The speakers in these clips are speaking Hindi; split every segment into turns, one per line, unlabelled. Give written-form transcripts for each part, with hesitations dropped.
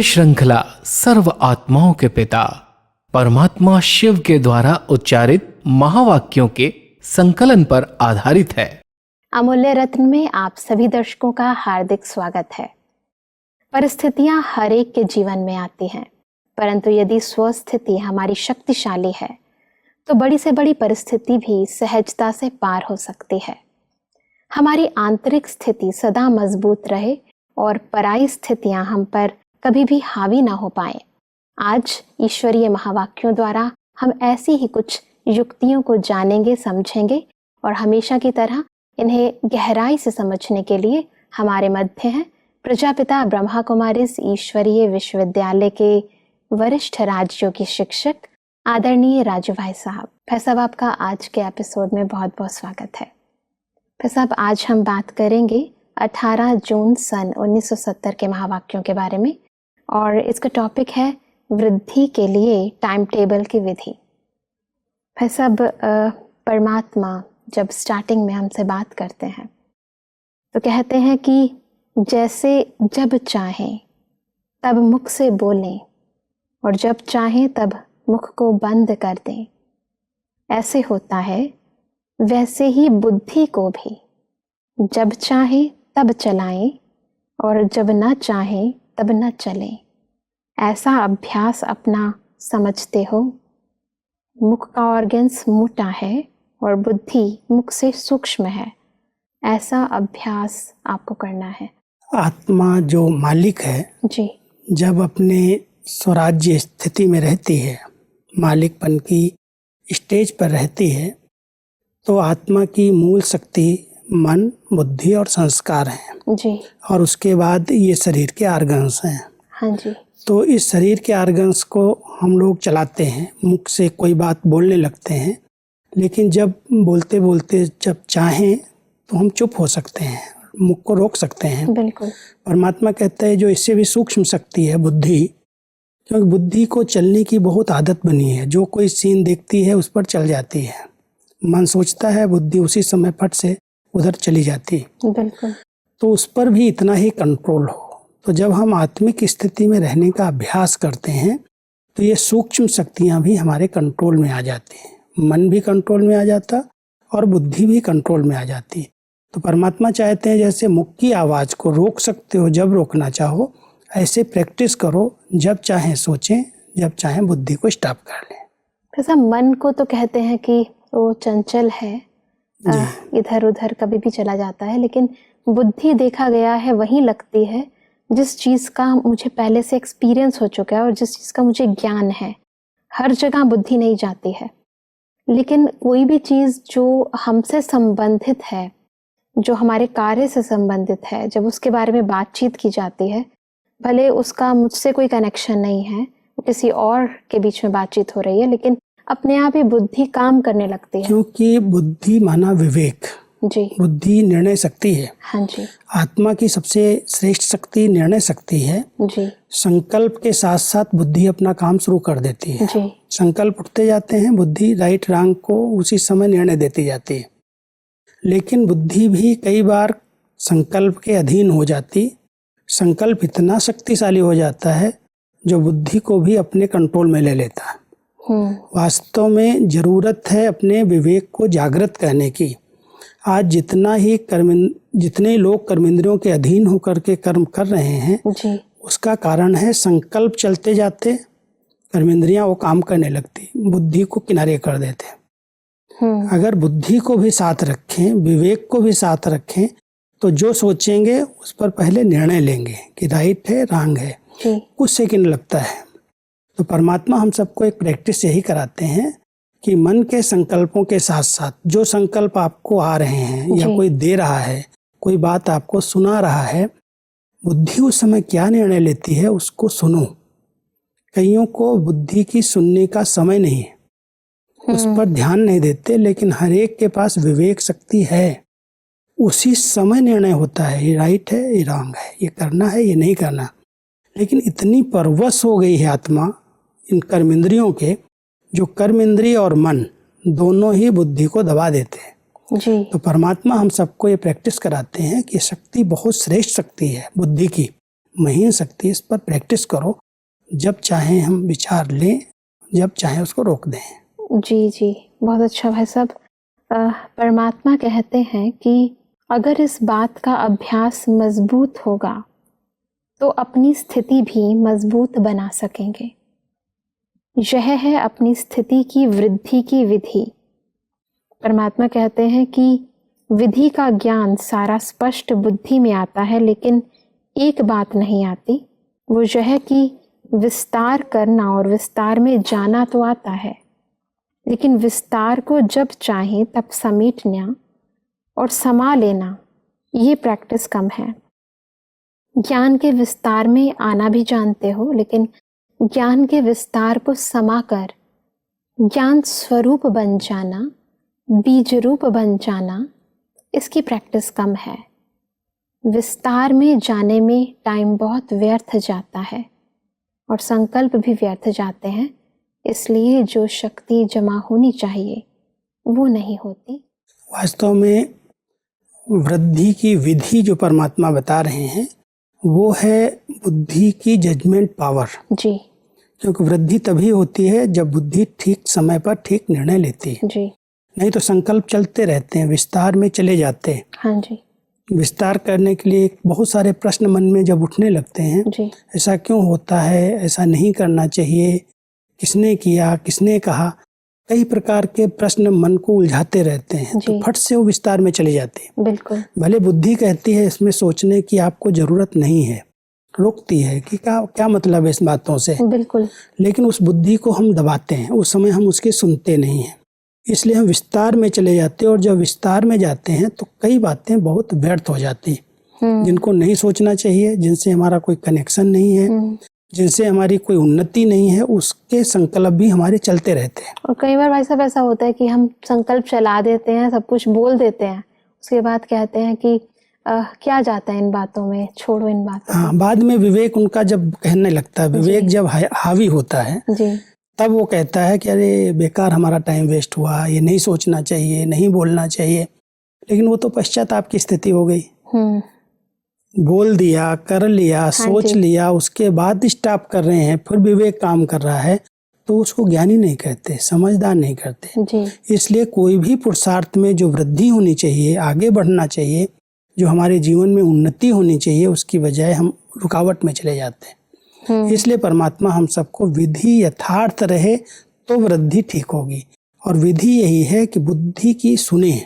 श्रृंखला सर्व आत्माओं के पिता परमात्मा शिव के द्वारा उच्चारित महावाक्यों के संकलन पर आधारित है।
अमूल्य रत्न में आप सभी दर्शकों का हार्दिक स्वागत है। परिस्थितियां हर एक के जीवन में आती हैं, परंतु यदि स्वस्थिति हमारी शक्तिशाली है तो बड़ी से बड़ी परिस्थिति भी सहजता से पार हो सकती है। हमारी आंतरिक स्थिति सदा मजबूत रहे और पराई स्थितियां हम पर कभी भी हावी ना हो पाए। आज ईश्वरीय महावाक्यों द्वारा हम ऐसी ही कुछ युक्तियों को जानेंगे, समझेंगे और हमेशा की तरह इन्हें गहराई से समझने के लिए हमारे मध्य हैं प्रजापिता ब्रह्मा कुमारीज ईश्वरीय विश्वविद्यालय के वरिष्ठ राजयोगी शिक्षक आदरणीय राजू भाई साहब। भाई साहब, आपका आज के एपिसोड में बहुत बहुत स्वागत है। भाई साहब, आज हम बात करेंगे 18 जून सन 1970 के महावाक्यों के बारे में और इसका टॉपिक है वृद्धि के लिए टाइम टेबल की विधि। भाई साहब, परमात्मा जब स्टार्टिंग में हमसे बात करते हैं तो कहते हैं कि जैसे जब चाहें तब मुख से बोलें और जब चाहें तब मुख को बंद कर दें। ऐसे होता है वैसे ही बुद्धि को भी जब चाहें तब चलाएं और जब न चाहें तब न चलें। ऐसा अभ्यास अपना समझते हो। मुख का ऑर्गन्स मोटा है और बुद्धि मुख से सूक्ष्म है। ऐसा अभ्यास आपको करना है।
आत्मा जो मालिक है
जी,
जब अपने स्वराज्य स्थिति में रहती है, मालिकपन की स्टेज पर रहती है, तो आत्मा की मूल शक्ति मन, बुद्धि और संस्कार हैं
जी,
और उसके बाद ये शरीर के ऑर्गन्स हैं।
हाँ जी,
तो इस शरीर के ऑर्गन्स को हम लोग चलाते हैं, मुख से कोई बात बोलने लगते हैं, लेकिन जब बोलते बोलते जब चाहें तो हम चुप हो सकते हैं, मुख को रोक सकते हैं।
बिल्कुल।
परमात्मा कहता है जो इससे भी सूक्ष्म शक्ति है बुद्धि, क्योंकि बुद्धि को चलने की बहुत आदत बनी है। जो कोई सीन देखती है उस पर चल जाती है। मन सोचता है, बुद्धि उसी समय फट से उधर चली जाती है।
बिल्कुल।
तो उस पर भी इतना ही कंट्रोल हो। तो जब हम आत्मिक स्थिति में रहने का अभ्यास करते हैं तो ये सूक्ष्म शक्तियाँ भी हमारे कंट्रोल में आ जाती हैं। मन भी कंट्रोल में आ जाता और बुद्धि भी कंट्रोल में आ जाती है। तो परमात्मा चाहते हैं जैसे मुख की आवाज़ को रोक सकते हो जब रोकना चाहो, ऐसे प्रैक्टिस करो। जब चाहें सोचें, जब चाहें बुद्धि को स्टॉप कर लें।
ऐसा मन को तो कहते हैं कि वो चंचल है, इधर उधर कभी भी चला जाता है, लेकिन बुद्धि देखा गया है वही लगती है जिस चीज़ का मुझे पहले से एक्सपीरियंस हो चुका है और जिस चीज़ का मुझे ज्ञान है। हर जगह बुद्धि नहीं जाती है, लेकिन कोई भी चीज़ जो हमसे संबंधित है, जो हमारे कार्य से संबंधित है, जब उसके बारे में बातचीत की जाती है, भले उसका मुझसे कोई कनेक्शन नहीं है, वो किसी और के बीच में बातचीत हो रही है, लेकिन अपने आप ही बुद्धि काम करने लगती है।
क्योंकि बुद्धि माना विवेक।
जी,
बुद्धि निर्णय शक्ति है।
हाँ जी,
आत्मा की सबसे श्रेष्ठ शक्ति निर्णय शक्ति है।
जी,
संकल्प के साथ साथ बुद्धि अपना काम शुरू कर देती है।
जी,
संकल्प उठते जाते हैं, बुद्धि राइट रॉन्ग को उसी समय निर्णय देती जाती है। लेकिन बुद्धि भी कई बार संकल्प के अधीन हो जाती। संकल्प इतना शक्तिशाली हो जाता है जो बुद्धि को भी अपने कंट्रोल में ले लेता है। वास्तव में जरूरत है अपने विवेक को जागृत करने की। आज जितने लोग कर्मेंद्रियों के अधीन होकर के कर्म कर रहे हैं
जी,
उसका कारण है संकल्प चलते जाते, कर्मेंद्रियां वो काम करने लगती, बुद्धि को किनारे कर देते। अगर बुद्धि को भी साथ रखें, विवेक को भी साथ रखें, तो जो सोचेंगे उस पर पहले निर्णय लेंगे कि राइट है रॉन्ग है। कुछ सेकंड लगता है। तो परमात्मा हम सबको एक प्रैक्टिस यही कराते हैं कि मन के संकल्पों के साथ साथ जो संकल्प आपको आ रहे हैं या कोई दे रहा है, कोई बात आपको सुना रहा है, बुद्धि उस समय क्या निर्णय लेती है उसको सुनो। कईयों को बुद्धि की सुनने का समय नहीं है, उस पर ध्यान नहीं देते, लेकिन हर एक के पास विवेक शक्ति है। उसी समय निर्णय होता है, ये राइट है ये रॉन्ग है, ये करना है ये नहीं करना। लेकिन इतनी परवश हो गई है आत्मा इन कर्मेंद्रियों के, जो कर्म इंद्रिय और मन दोनों ही बुद्धि को दबा देते हैं।
जी,
तो परमात्मा हम सबको ये प्रैक्टिस कराते हैं कि शक्ति बहुत श्रेष्ठ शक्ति है बुद्धि की। महीन शक्ति, इस पर प्रैक्टिस करो। जब चाहें हम विचार लें, जब चाहें उसको रोक दें।
जी जी, बहुत अच्छा भाई साहब। परमात्मा कहते हैं कि अगर इस बात का अभ्यास मजबूत होगा तो अपनी स्थिति भी मजबूत बना सकेंगे। यह है अपनी स्थिति की वृद्धि की विधि। परमात्मा कहते हैं कि विधि का ज्ञान सारा स्पष्ट बुद्धि में आता है, लेकिन एक बात नहीं आती, वो यह है कि विस्तार करना और विस्तार में जाना तो आता है, लेकिन विस्तार को जब चाहे तब समेटना और समा लेना, ये प्रैक्टिस कम है। ज्ञान के विस्तार में आना भी जानते हो, लेकिन ज्ञान के विस्तार को समाकर ज्ञान स्वरूप बन जाना, बीज रूप बन जाना, इसकी प्रैक्टिस कम है। विस्तार में जाने में टाइम बहुत व्यर्थ जाता है और संकल्प भी व्यर्थ जाते हैं, इसलिए जो शक्ति जमा होनी चाहिए वो नहीं होती।
वास्तव में वृद्धि की विधि जो परमात्मा बता रहे हैं वो है बुद्धि की जजमेंट पावर
जी
क्योंकि वृद्धि तभी होती है जब बुद्धि ठीक समय पर ठीक निर्णय लेती है।
जी
नहीं तो संकल्प चलते रहते हैं, विस्तार में चले जाते हैं।
हाँ जी
विस्तार करने के लिए बहुत सारे प्रश्न मन में जब उठने लगते हैं,
जी
ऐसा क्यों होता है, ऐसा नहीं करना चाहिए, किसने किया, किसने कहा, कई प्रकार के प्रश्न मन को उलझाते रहते हैं, तो
जी।
फट से वो विस्तार में चले जाते हैं।
बिल्कुल
भले बुद्धि कहती है इसमें सोचने की आपको जरूरत नहीं है, रोकती है कि क्या मतलब है इस बातों से,
बिल्कुल
लेकिन उस बुद्धि को हम दबाते हैं, उस समय हम उसकी सुनते नहीं हैं, इसलिए हम विस्तार में चले जाते हैं। और जब विस्तार में जाते हैं तो कई बातें बहुत व्यर्थ हो जाती हैं, जिनको नहीं सोचना चाहिए, जिनसे हमारा कोई कनेक्शन नहीं है, जिनसे हमारी कोई उन्नति नहीं है, उसके संकल्प भी हमारे चलते रहते हैं।
और कई बार भाई साहब ऐसा होता है कि हम संकल्प चला देते हैं, सब कुछ बोल देते हैं, उसके बाद कहते हैं कि क्या जाता है इन बातों में, छोड़ो इन बातों
हाँ, बाद में विवेक उनका जब कहने लगता है, विवेक जब हावी होता है
को। जी
तब वो कहता है कि अरे बेकार हमारा टाइम वेस्ट हुआ, ये नहीं सोचना चाहिए, नहीं बोलना चाहिए। लेकिन वो तो पश्चाताप की स्थिति हो गई, बोल दिया, कर लिया, सोच लिया, उसके बाद स्टॉप कर रहे हैं, फिर विवेक काम कर रहा है, तो उसको ज्ञानी नहीं कहते, समझदार नहीं करते।
जी
इसलिए कोई भी पुरुषार्थ में जो वृद्धि होनी चाहिए, आगे बढ़ना चाहिए, जो हमारे जीवन में उन्नति होनी चाहिए, उसकी बजाय हम रुकावट में चले जाते हैं। इसलिए परमात्मा हम सबको विधि यथार्थ रहे तो वृद्धि ठीक होगी। और विधि यही है कि बुद्धि की सुने,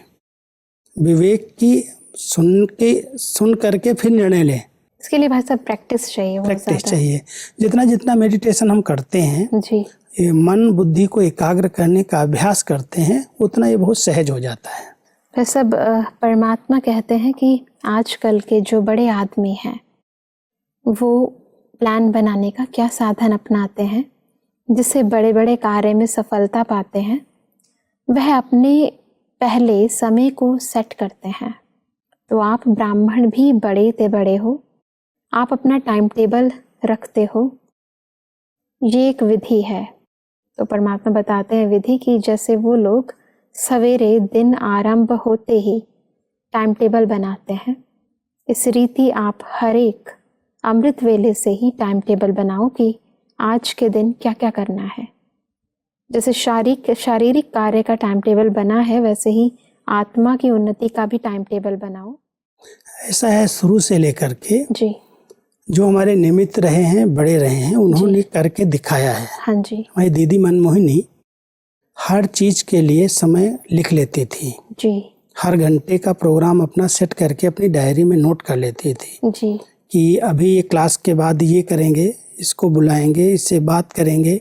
विवेक की सुन करके फिर निर्णय लें।
इसके लिए भाई साहब प्रैक्टिस चाहिए,
प्रैक्टिस चाहिए। जितना जितना मेडिटेशन हम करते हैं,
जी
ये मन बुद्धि को एकाग्र करने का अभ्यास करते हैं, उतना ये बहुत सहज हो जाता है।
भाई साहब परमात्मा कहते हैं कि आजकल के जो बड़े आदमी हैं वो प्लान बनाने का क्या साधन अपनाते हैं जिससे बड़े बड़े कार्य में सफलता पाते हैं, वह अपने पहले समय को सेट करते हैं। तो आप ब्राह्मण भी बड़े ते बड़े हो, आप अपना टाइम टेबल रखते हो, ये एक विधि है। तो परमात्मा बताते हैं विधि की, जैसे वो लोग सवेरे दिन आरंभ होते ही टाइम टेबल बनाते हैं, इस रीति आप हर एक अमृत वेले से ही टाइम टेबल बनाओ कि आज के दिन क्या क्या करना है। जैसे शारीरिक कार्य का टाइम टेबल बना है, वैसे ही आत्मा की उन्नति का भी टाइम टेबल बनाओ।
ऐसा है शुरू से लेकर के
जी
जो हमारे निमित्त रहे हैं, बड़े रहे हैं, उन्होंने करके दिखाया है।
हाँ जी
हमारी दीदी मनमोहिनी हर चीज के लिए समय लिख लेती थी,
जी
हर घंटे का प्रोग्राम अपना सेट करके अपनी डायरी में नोट कर लेती थी
जी
कि अभी ये क्लास के बाद ये करेंगे, इसको बुलाएंगे, इससे बात करेंगे,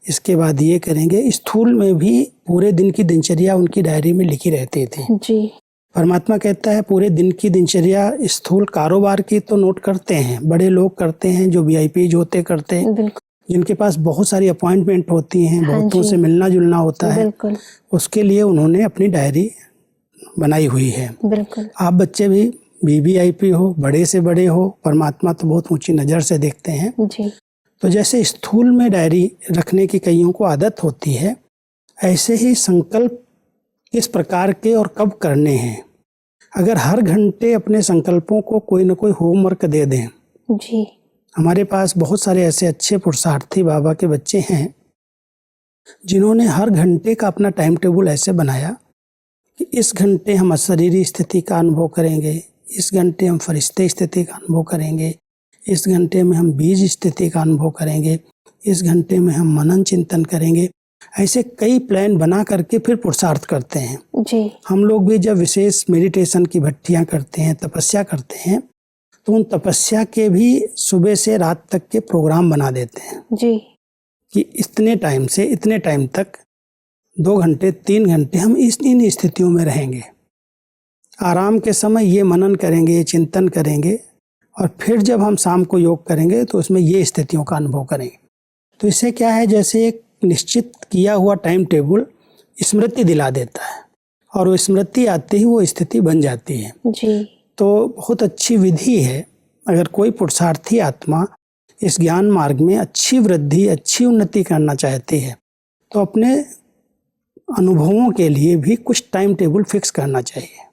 इसके बाद ये करेंगे। स्थूल में भी पूरे दिन की दिनचर्या उनकी डायरी में लिखी रहती थी।
जी
परमात्मा कहता है पूरे दिन की दिनचर्या स्थूल कारोबार की तो नोट करते हैं, बड़े लोग करते हैं, जो VIP होते करते हैं,
बिल्कुल
जिनके पास बहुत सारी अपॉइंटमेंट होती हैं,
हाँ
बहुतों
जी।
से मिलना जुलना होता है,
बिल्कुल
उसके लिए उन्होंने अपनी डायरी बनाई हुई है।
बिल्कुल
आप बच्चे भी VVIP हो, बड़े से बड़े हो, परमात्मा तो बहुत ऊंची नज़र से देखते हैं।
जी
तो जैसे स्थूल में डायरी रखने की कईयों को आदत होती है, ऐसे ही संकल्प किस प्रकार के और कब करने हैं। अगर हर घंटे अपने संकल्पों को कोई न कोई होमवर्क दे दें,
जी
हमारे पास बहुत सारे ऐसे अच्छे पुरुषार्थी बाबा के बच्चे हैं जिन्होंने हर घंटे का अपना टाइम टेबल ऐसे बनाया कि इस घंटे हम अशरीरी स्थिति का अनुभव करेंगे, इस घंटे हम फरिश्ते स्थिति का अनुभव करेंगे, इस घंटे में हम बीज स्थिति का अनुभव करेंगे, इस घंटे में हम मनन चिंतन करेंगे। ऐसे कई प्लान बना करके फिर पुरुषार्थ करते हैं
जी।
हम लोग भी जब विशेष मेडिटेशन की भट्टियां करते हैं, तपस्या करते हैं, तो उन तपस्या के भी सुबह से रात तक के प्रोग्राम बना देते हैं
जी।
कि इतने टाइम से इतने टाइम तक 2 घंटे 3 घंटे हम इन स्थितियों में रहेंगे। आराम के समय ये मनन करेंगे, चिंतन करेंगे, और फिर जब हम शाम को योग करेंगे तो उसमें ये स्थितियों का अनुभव करेंगे। तो इससे क्या है, जैसे एक निश्चित किया हुआ टाइम टेबल स्मृति दिला देता है, और वो स्मृति आते ही वो स्थिति बन जाती है
जी।
तो बहुत अच्छी विधि है। अगर कोई पुरुषार्थी आत्मा इस ज्ञान मार्ग में अच्छी वृद्धि, अच्छी उन्नति करना चाहती है तो अपने अनुभवों के लिए भी कुछ टाइम टेबल फिक्स करना चाहिए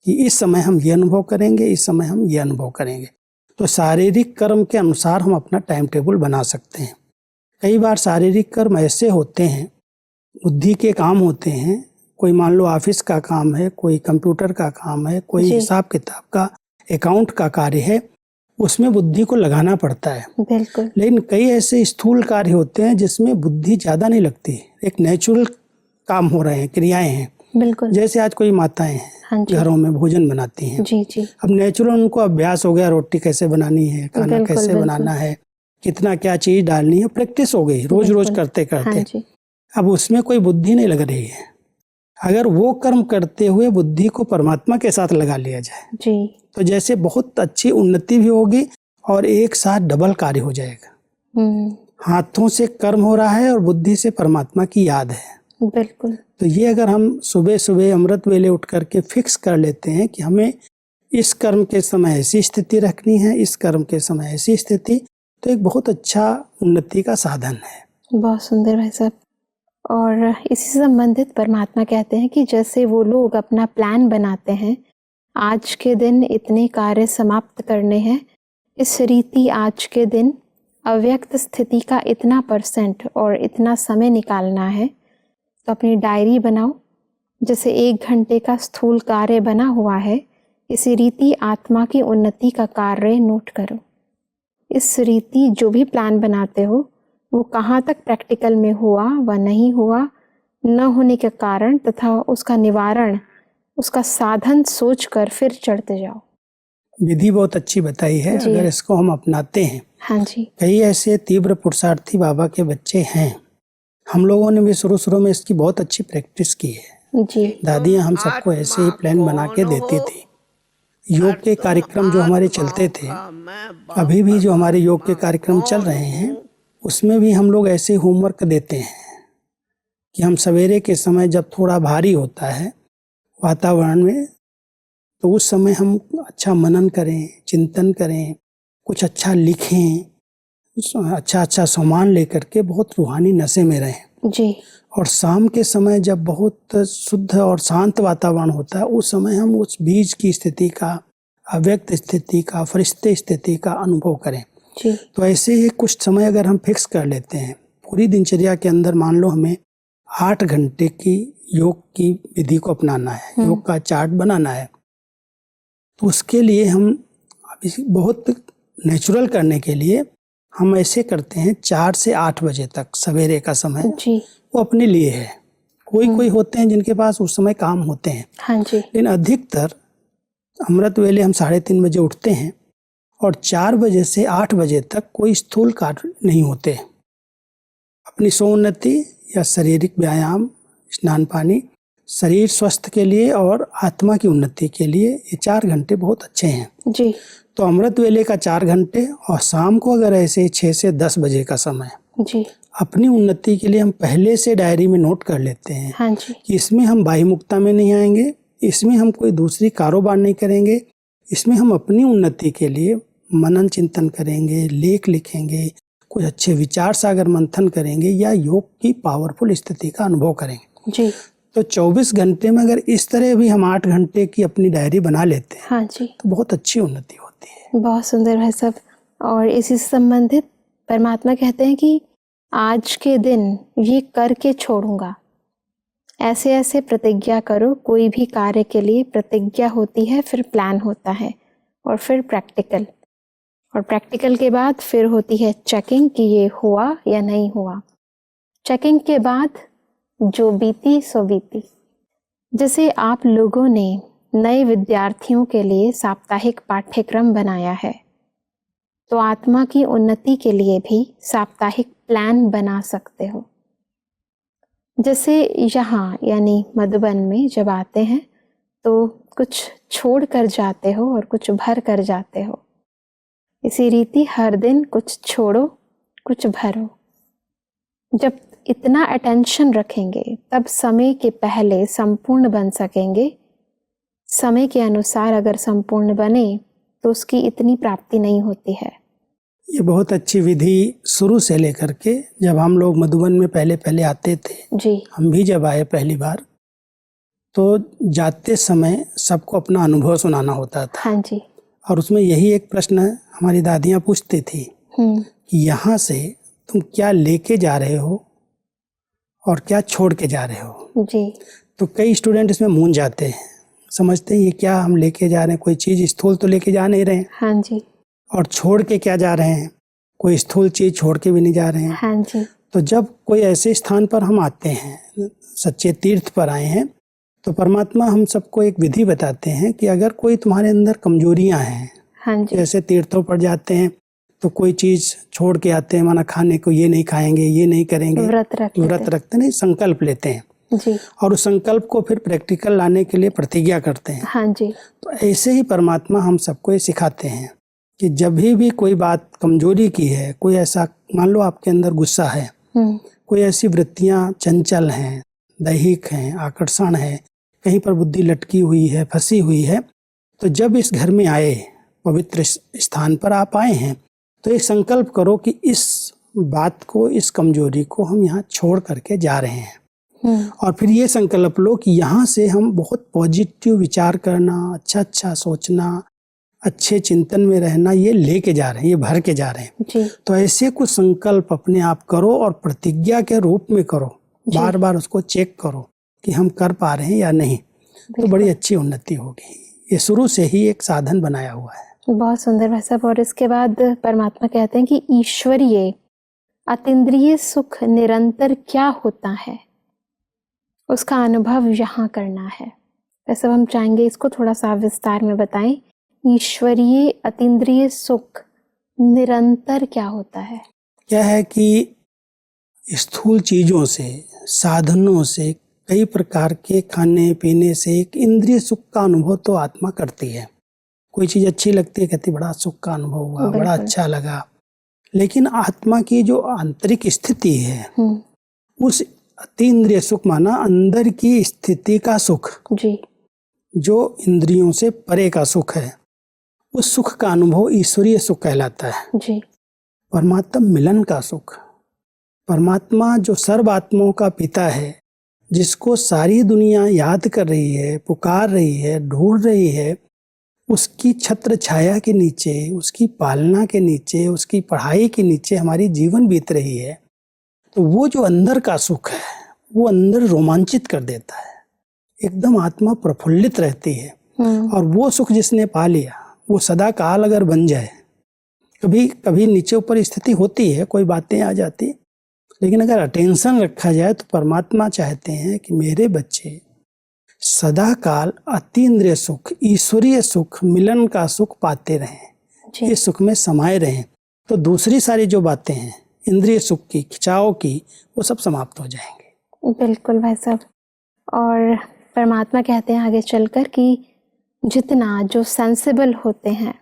कि इस समय हम ये अनुभव करेंगे, इस समय हम ये अनुभव करेंगे। तो शारीरिक कर्म के अनुसार हम अपना टाइम टेबल बना सकते हैं। कई बार शारीरिक कर्म ऐसे होते हैं, बुद्धि के काम होते हैं, कोई मान लो ऑफिस का काम है, कोई कंप्यूटर का काम है, कोई हिसाब किताब का, अकाउंट का कार्य है, उसमें बुद्धि को लगाना पड़ता है।
बिल्कुल।
लेकिन कई ऐसे स्थूल कार्य होते हैं जिसमें बुद्धि ज़्यादा नहीं लगती, एक नेचुरल काम हो रहे हैं, क्रियाएं हैं।
बिल्कुल।
जैसे आज कोई माताएं हैं,
हाँ जी।
घरों में भोजन बनाती हैं।
जी जी।
अब नेचुरल उनको अभ्यास हो गया, रोटी कैसे बनानी है, खाना
बिल्कुल,
कैसे
बिल्कुल।
बनाना है, कितना क्या चीज़ डालनी है, प्रैक्टिस हो गई रोज रोज करते
हाँ
करते।
जी।
अब उसमें कोई बुद्धि नहीं लग रही है। अगर वो कर्म करते हुए बुद्धि को परमात्मा के साथ लगा लिया जाए
जी।
तो जैसे बहुत अच्छी उन्नति भी होगी और एक साथ डबल कार्य हो जाएगा। हाथों से कर्म हो रहा है और बुद्धि से परमात्मा की याद है।
बिल्कुल।
तो ये अगर हम सुबह सुबह अमृत वेले उठ करके फिक्स कर लेते हैं कि हमें इस कर्म के समय ऐसी स्थिति रखनी है, इस कर्म के समय ऐसी स्थिति, तो एक बहुत अच्छा उन्नति का साधन है।
बहुत सुंदर भाई साहब। और इसी से संबंधित परमात्मा कहते हैं कि जैसे वो लोग अपना प्लान बनाते हैं, आज के दिन इतने कार्य समाप्त करने हैं, इस रीति आज के दिन अव्यक्त स्थिति का इतना % और इतना समय निकालना है, तो अपनी डायरी बनाओ। जैसे 1 घंटे का स्थूल कार्य बना हुआ है, इसी रीति आत्मा की उन्नति का कार्य नोट करो। इस रीति जो भी प्लान बनाते हो वो कहाँ तक प्रैक्टिकल में हुआ व नहीं हुआ, न होने के कारण तथा उसका निवारण, उसका साधन सोचकर फिर चढ़ते जाओ।
विधि बहुत अच्छी बताई है, अगर इसको हम अपनाते हैं।
हाँ जी।
कई ऐसे तीव्र पुरुषार्थी बाबा के बच्चे हैं, हम लोगों ने भी शुरू में इसकी बहुत अच्छी प्रैक्टिस की है
जी।
दादियाँ हम सबको ऐसे ही प्लान बना के देती थी। योग के कार्यक्रम जो हमारे चलते थे, अभी भी जो हमारे योग के कार्यक्रम चल रहे हैं, उसमें भी हम लोग ऐसे होमवर्क देते हैं कि हम सवेरे के समय जब थोड़ा भारी होता है वातावरण में, तो उस समय हम अच्छा मनन करें, चिंतन करें, कुछ अच्छा लिखें, अच्छा सामान लेकर के बहुत रूहानी नशे में रहें
जी।
और शाम के समय जब बहुत शुद्ध और शांत वातावरण होता है, उस समय हम उस बीज की स्थिति का, अव्यक्त स्थिति का, फरिश्ते स्थिति का अनुभव करें
जी।
तो ऐसे ही कुछ समय अगर हम फिक्स कर लेते हैं, पूरी दिनचर्या के अंदर मान लो हमें 8 घंटे की योग की विधि को अपनाना है, योग का चार्ट बनाना है, तो उसके लिए हम बहुत नेचुरल करने के लिए हम ऐसे करते हैं 4 से 8 बजे तक सवेरे का समय
जी।
वो अपने लिए है। कोई होते हैं जिनके पास उस समय काम होते हैं।
हाँ जी।
लेकिन अधिकतर अमृत वेले हम 3:30 बजे उठते हैं और 4 बजे से 8 बजे तक कोई स्थूल कार्य नहीं होते। अपनी सोन्नति या शारीरिक व्यायाम, स्नान पानी, शरीर स्वस्थ के लिए और आत्मा की उन्नति के लिए ये 4 घंटे बहुत अच्छे हैं
जी।
तो अमृत वेले का 4 घंटे और शाम को अगर ऐसे 6 से 10 बजे का समय
जी।
अपनी उन्नति के लिए हम पहले से डायरी में नोट कर लेते हैं।
हाँ जी।
कि इसमें हम बाह्य मुक्ता में नहीं आएंगे, इसमें हम कोई दूसरी कारोबार नहीं करेंगे, इसमें हम अपनी उन्नति के लिए मनन चिंतन करेंगे, लेख लिखेंगे, कुछ अच्छे विचार सागर मंथन करेंगे या योग की पावरफुल स्थिति का अनुभव करेंगे
जी।
तो 24 घंटे में अगर इस तरह भी हम 8 घंटे की अपनी डायरी बना लेते हैं
हाँ जी।
तो बहुत अच्छी उन्नति होती है।
बहुत सुंदर भाई साहब। और इसी से संबंधित परमात्मा कहते हैं कि आज के दिन ये करके छोड़ूंगा। ऐसे ऐसे प्रतिज्ञा करो। कोई भी कार्य के लिए प्रतिज्ञा होती है, फिर प्लान होता है और फिर प्रैक्टिकल, और प्रैक्टिकल के बाद फिर होती है चेकिंग कि ये हुआ या नहीं हुआ। चेकिंग के बाद जो बीती सो बीती। जैसे आप लोगों ने नए विद्यार्थियों के लिए साप्ताहिक पाठ्यक्रम बनाया है, तो आत्मा की उन्नति के लिए भी साप्ताहिक प्लान बना सकते हो। जैसे यहाँ यानी मधुबन में जब आते हैं तो कुछ छोड़ कर जाते हो और कुछ भर कर जाते हो। इसी रीति हर दिन कुछ छोड़ो, कुछ भरो। जब इतना अटेंशन रखेंगे तब समय के पहले संपूर्ण बन सकेंगे। समय के अनुसार अगर संपूर्ण बने तो उसकी इतनी प्राप्ति नहीं होती है।
ये बहुत अच्छी विधि शुरू से लेकर के जब हम लोग मधुबन में पहले पहले आते थे
जी,
हम भी जब आए पहली बार, तो जाते समय सबको अपना अनुभव सुनाना होता था।
हाँ जी।
और उसमें यही एक प्रश्न हमारी दादियाँ पूछती थी कि यहाँ से तुम क्या लेके जा रहे हो और क्या छोड़ के जा रहे हो।
जी।
तो कई स्टूडेंट इसमें मूंझ जाते हैं, समझते हैं ये क्या हम लेके जा रहे हैं, कोई चीज़ स्थूल तो लेके जा नहीं रहे हैं।
हाँ जी।
और छोड़ के क्या जा रहे हैं, कोई स्थूल चीज़ छोड़ के भी नहीं जा रहे हैं।
हाँ जी।
तो जब कोई ऐसे स्थान पर हम आते हैं, सच्चे तीर्थ पर आए हैं, तो परमात्मा हम सबको एक विधि बताते हैं कि अगर कोई तुम्हारे अंदर कमजोरियां हैं,
हाँ जी।
जैसे तीर्थों पर जाते हैं तो कोई चीज़ छोड़ के आते हैं, माना खाने को ये नहीं खाएंगे, ये नहीं करेंगे, व्रत रखते नहीं, संकल्प लेते हैं
जी।
और उस संकल्प को फिर प्रैक्टिकल लाने के लिए प्रतिज्ञा करते हैं।
हाँ जी।
तो ऐसे ही परमात्मा हम सबको ये सिखाते हैं कि जब भी कोई बात कमजोरी की है, कोई ऐसा मान लो आपके अंदर गुस्सा है, कोई ऐसी वृत्तियां चंचल हैं, दैहिक हैं, आकर्षण है, कहीं पर बुद्धि लटकी हुई है, फंसी हुई है, तो जब इस घर में आए, पवित्र स्थान पर आप आए हैं, तो एक संकल्प करो कि इस बात को, इस कमजोरी को हम यहाँ छोड़ करके जा रहे हैं। और फिर ये संकल्प लो कि यहाँ से हम बहुत पॉजिटिव विचार करना, अच्छा सोचना, अच्छे चिंतन में रहना, ये लेके जा रहे हैं, ये भर के जा रहे हैं
जी।
तो ऐसे कुछ संकल्प अपने आप करो और प्रतिज्ञा के रूप में करो। बार बार उसको चेक करो कि हम कर पा रहे हैं या नहीं, तो बड़ी अच्छी उन्नति होगी। ये शुरू से ही एक साधन बनाया हुआ है।
बहुत सुंदर भाई साहब। और इसके बाद परमात्मा कहते हैं कि ईश्वरीय अतीन्द्रिय सुख निरंतर क्या होता है, उसका अनुभव यहाँ करना है। वैसे हम चाहेंगे इसको थोड़ा सा विस्तार में बताएं। ईश्वरीय अतीन्द्रिय सुख निरंतर क्या होता है?
क्या है कि स्थूल चीजों से, साधनों से, कई प्रकार के खाने पीने से एक इंद्रिय सुख का अनुभव तो आत्मा करती है। कोई चीज अच्छी लगती है, कहती बड़ा सुख का अनुभव हुआ, बड़ा अच्छा लगा। लेकिन आत्मा की जो आंतरिक स्थिति है, उस अतीन्द्रिय सुख माना अंदर की स्थिति का सुख
जी,
जो इंद्रियों से परे का सुख है, उस सुख का अनुभव ईश्वरीय सुख कहलाता है
जी।
परमात्मा मिलन का सुख। परमात्मा जो सर्व आत्माओं का पिता है, जिसको सारी दुनिया याद कर रही है, पुकार रही है, ढूंढ रही है, उसकी छत्र छाया के नीचे, उसकी पालना के नीचे, उसकी पढ़ाई के नीचे हमारी जीवन बीत रही है, तो वो जो अंदर का सुख है वो अंदर रोमांचित कर देता है, एकदम आत्मा प्रफुल्लित रहती है। और वो सुख जिसने पा लिया वो सदा काल अगर बन जाए, कभी कभी नीचे ऊपर स्थिति होती है, कोई बातें आ जाती, लेकिन अगर अटेंशन रखा जाए तो परमात्मा चाहते हैं कि मेरे बच्चे सदा काल अतीन्द्रिय सुख, ईश्वरीय सुख, मिलन का सुख पाते रहें, इस सुख में समाये रहें, तो दूसरी सारी जो बातें हैं इंद्रिय सुख की, खिंचाव की, वो सब समाप्त हो जाएंगे।
बिल्कुल भाई साहब। और परमात्मा कहते हैं आगे चलकर कि जितना जो सेंसिबल होते हैं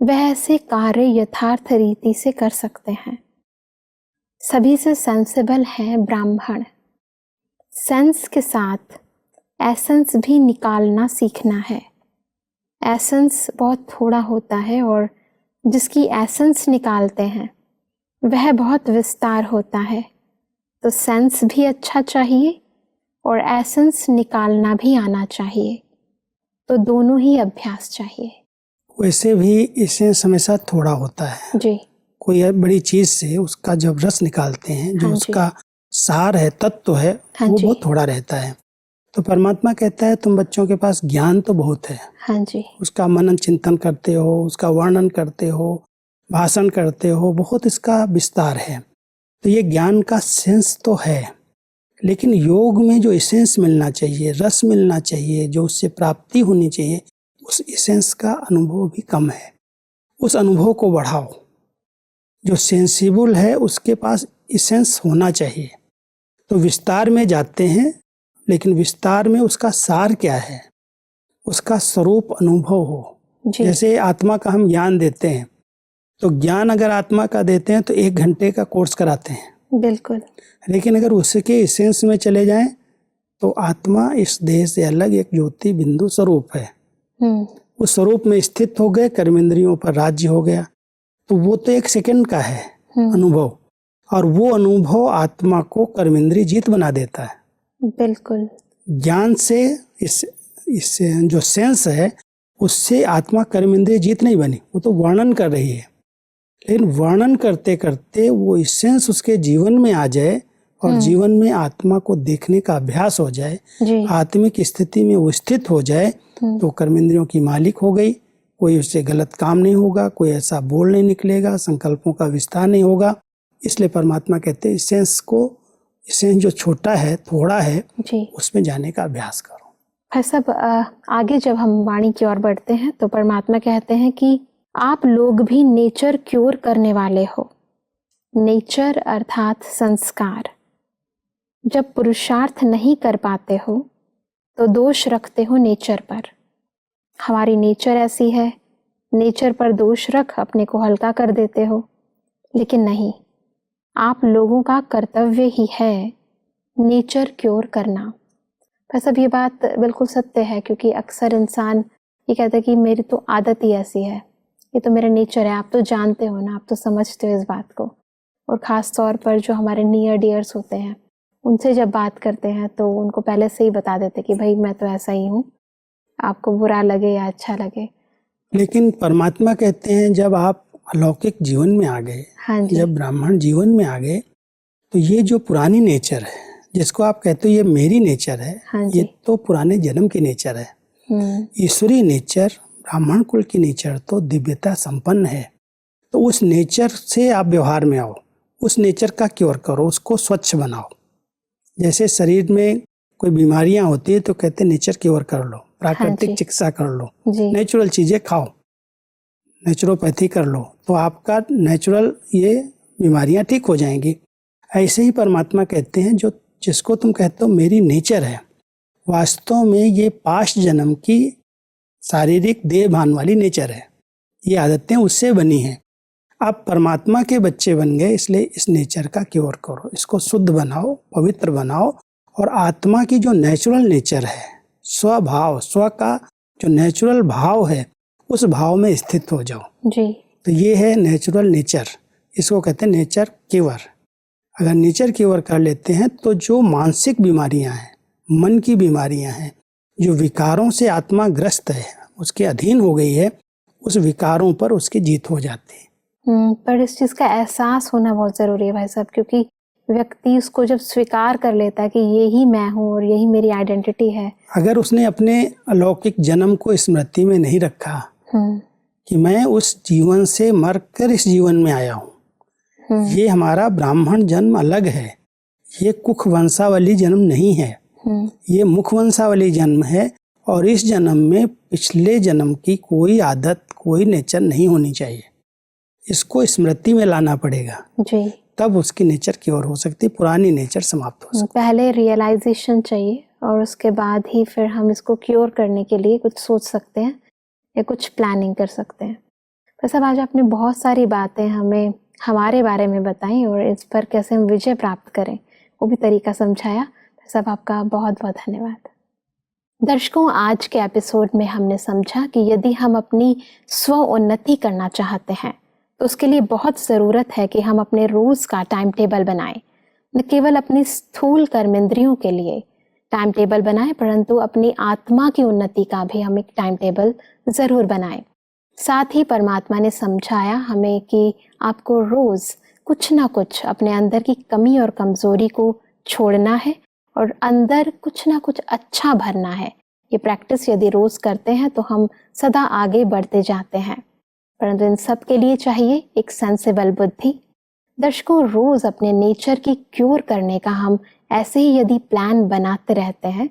वह ऐसे कार्य यथार्थ रीति से कर सकते हैं। सभी से सेंसिबल हैं ब्राह्मण। सेंस के साथ एसेंस भी निकालना सीखना है। एसेंस बहुत थोड़ा होता है और जिसकी एसेंस निकालते हैं वह बहुत विस्तार होता है। तो सेंस भी अच्छा चाहिए और एसेंस निकालना भी आना चाहिए, तो दोनों ही अभ्यास चाहिए।
वैसे भी इसेंस हमेशा थोड़ा होता है।
जी।
कोई बड़ी चीज से उसका जब रस निकालते हैं, जो
हाँ जी।
उसका सार है, तत्व है,
हाँ
वो
जी।
बहुत थोड़ा रहता है। तो परमात्मा कहता है तुम बच्चों के पास ज्ञान तो बहुत है,
हाँ जी।
उसका मनन चिंतन करते हो, उसका वर्णन करते हो, भाषण करते हो, बहुत इसका विस्तार है। तो ये ज्ञान का सेंस तो है, लेकिन योग में जो इसेंस मिलना चाहिए, रस मिलना चाहिए, जो उससे प्राप्ति होनी चाहिए, उस इसेंस का अनुभव भी कम है। उस अनुभव को बढ़ाओ। जो सेंसिबल है उसके पास इसेंस होना चाहिए। तो विस्तार में जाते हैं, लेकिन विस्तार में उसका सार क्या है, उसका स्वरूप अनुभव हो।
जी।
जैसे आत्मा का हम ज्ञान देते हैं, तो ज्ञान अगर आत्मा का देते हैं तो 1 घंटे का कोर्स कराते हैं।
बिल्कुल।
लेकिन अगर उसके इसेंस में चले जाएं तो आत्मा इस देह से अलग एक ज्योति बिंदु स्वरूप है। उस स्वरूप में स्थित हो गए, कर्मेंद्रियों पर राज्य हो गया। तो वो तो 1 सेकंड का है अनुभव, और वो अनुभव आत्मा को कर्मेंद्रिय जीत बना देता है।
बिल्कुल।
ज्ञान से इस जो सेंस है उससे आत्मा कर्मेंद्रिय जीत नहीं बनी, वो तो वर्णन कर रही है। लेकिन वर्णन करते करते वो इसेंस उसके जीवन में आ जाए और जीवन में आत्मा को देखने का अभ्यास हो जाए, आत्मिक स्थिति में वो स्थित हो जाए, तो कर्मेंद्रियों की मालिक हो गई। कोई उससे गलत काम नहीं होगा, कोई ऐसा बोल नहीं निकलेगा, संकल्पों का विस्तार नहीं होगा। इसलिए परमात्मा कहते हैं इसेंस जो छोटा है, थोड़ा है, उसमें जाने का अभ्यास करो।
भाई साहब, आगे जब हम वाणी की ओर बढ़ते हैं तो परमात्मा कहते हैं कि आप लोग भी नेचर क्योर करने वाले हो। नेचर अर्थात संस्कार। जब पुरुषार्थ नहीं कर पाते हो तो दोष रखते हो नेचर पर। हमारी नेचर ऐसी है, नेचर पर दोष रख अपने को हल्का कर देते हो। लेकिन नहीं, आप लोगों का कर्तव्य ही है नेचर क्योर करना। वैसे ये बात बिल्कुल सत्य है, क्योंकि अक्सर इंसान ये कहता है कि मेरी तो आदत ही ऐसी है, ये तो मेरा नेचर है। आप तो जानते हो ना, आप तो समझते हो इस बात को। और ख़ास तौर पर जो हमारे नियर डियर्स होते हैं, उनसे जब बात करते हैं तो उनको पहले से ही बता देते कि भाई मैं तो ऐसा ही हूँ, आपको बुरा लगे या अच्छा लगे।
लेकिन परमात्मा कहते हैं जब आप अलौकिक जीवन में आ गए, जब ब्राह्मण जीवन में आ गए, तो ये जो पुरानी नेचर है, जिसको आप कहते हो ये मेरी नेचर है, ये तो पुराने जन्म की नेचर है। ईश्वरी नेचर, ब्राह्मण कुल की नेचर तो दिव्यता संपन्न है। तो उस नेचर से आप व्यवहार में आओ, उस नेचर का क्योर करो, उसको स्वच्छ बनाओ। जैसे शरीर में कोई बीमारियां होती है तो कहते हैं नेचर क्योर कर लो, प्राकृतिक चिकित्सा कर लो, नेचुरल चीजें खाओ, नेचुरोपैथी कर लो, तो आपका नेचुरल ये बीमारियां ठीक हो जाएंगी। ऐसे ही परमात्मा कहते हैं जो जिसको तुम कहते हो मेरी नेचर है, वास्तव में ये पास्ट जन्म की शारीरिक देह भान वाली नेचर है। ये आदतें उससे बनी हैं। आप परमात्मा के बच्चे बन गए, इसलिए इस नेचर का क्योर करो, इसको शुद्ध बनाओ, पवित्र बनाओ, और आत्मा की जो नेचुरल नेचर है, स्वभाव, स्व का जो नेचुरल भाव है, उस भाव में स्थित हो जाओ जी। तो ये है नेचुरल नेचर, इसको कहते हैं नेचर क्योर। अगर नेचर क्योर कर लेते हैं तो जो मानसिक बीमारियां हैं, मन की बीमारियां हैं, जो विकारों से आत्मा ग्रस्त है, उसके अधीन हो गई है, उस विकारों पर उसकी जीत हो जाती है।
पर इस चीज का एहसास होना बहुत जरूरी है भाई साहब, क्योंकि व्यक्ति उसको जब स्वीकार कर लेता है कि यही मैं हूँ और यही मेरी आइडेंटिटी है। अगर
उसने अपने अलौकिक जन्म को स्मृति में नहीं रखा कि मैं उस जीवन से मरकर इस जीवन में आया हूँ, ये हमारा ब्राह्मण जन्म अलग है, ये कुख वंशावली जन्म नहीं है, ये मुख वंशावली जन्म है, और इस जन्म में पिछले जन्म की कोई आदत, कोई नेचर नहीं होनी चाहिए। इसको स्मृति में लाना पड़ेगा जी, तब उसकी नेचर क्योर हो सकती, पुरानी नेचर समाप्त हो सकती।
पहले रियलाइजेशन चाहिए और उसके बाद ही फिर हम इसको क्योर करने के लिए कुछ सोच सकते हैं या कुछ प्लानिंग कर सकते हैं। तो सब आज आपने बहुत सारी बातें हमें हमारे बारे में बताई और इस पर कैसे हम विजय प्राप्त करें वो भी तरीका समझाया। सब आपका बहुत बहुत धन्यवाद। दर्शकों, आज के एपिसोड में हमने समझा कि यदि हम अपनी स्व उन्नति करना चाहते हैं तो उसके लिए बहुत ज़रूरत है कि हम अपने रोज़ का टाइम टेबल बनाएं। न केवल अपनी स्थूल कर्मेंद्रियों के लिए टाइम टेबल बनाएं, परंतु अपनी आत्मा की उन्नति का भी हम एक टाइम टेबल ज़रूर बनाएं। साथ ही परमात्मा ने समझाया हमें कि आपको रोज कुछ ना कुछ अपने अंदर की कमी और कमजोरी को छोड़ना है और अंदर कुछ ना कुछ अच्छा भरना है। ये प्रैक्टिस यदि रोज करते हैं तो हम सदा आगे बढ़ते जाते हैं, परंतु इन सब के लिए चाहिए एक सेंसिबल बुद्धि। दर्शकों, रोज अपने नेचर की क्योर करने का हम ऐसे ही यदि प्लान बनाते रहते हैं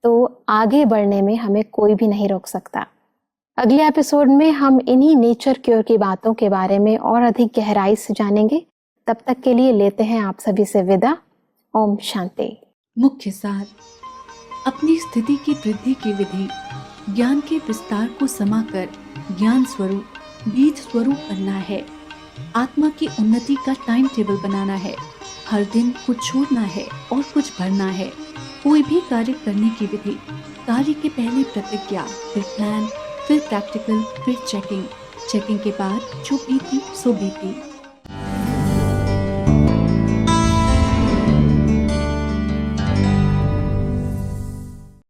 तो आगे बढ़ने में हमें कोई भी नहीं रोक सकता। अगले एपिसोड में हम इन्हीं नेचर क्योर की बातों के बारे में और अधिक गहराई से जानेंगे। तब तक के लिए लेते हैं आप सभी से विदा। ओम शांति।
मुख्य सार: अपनी स्थिति की वृद्धि की विधि, ज्ञान के विस्तार को समाकर ज्ञान स्वरूप बीज स्वरूप बनना है। आत्मा की उन्नति का टाइम टेबल बनाना है। हर दिन कुछ छोड़ना है और कुछ भरना है। कोई भी कार्य करने की विधि: कार्य के पहले प्रतिज्ञा, फिर प्लान, फिर प्रैक्टिकल, फिर चेकिंग के बाद जो बीती सो बीती।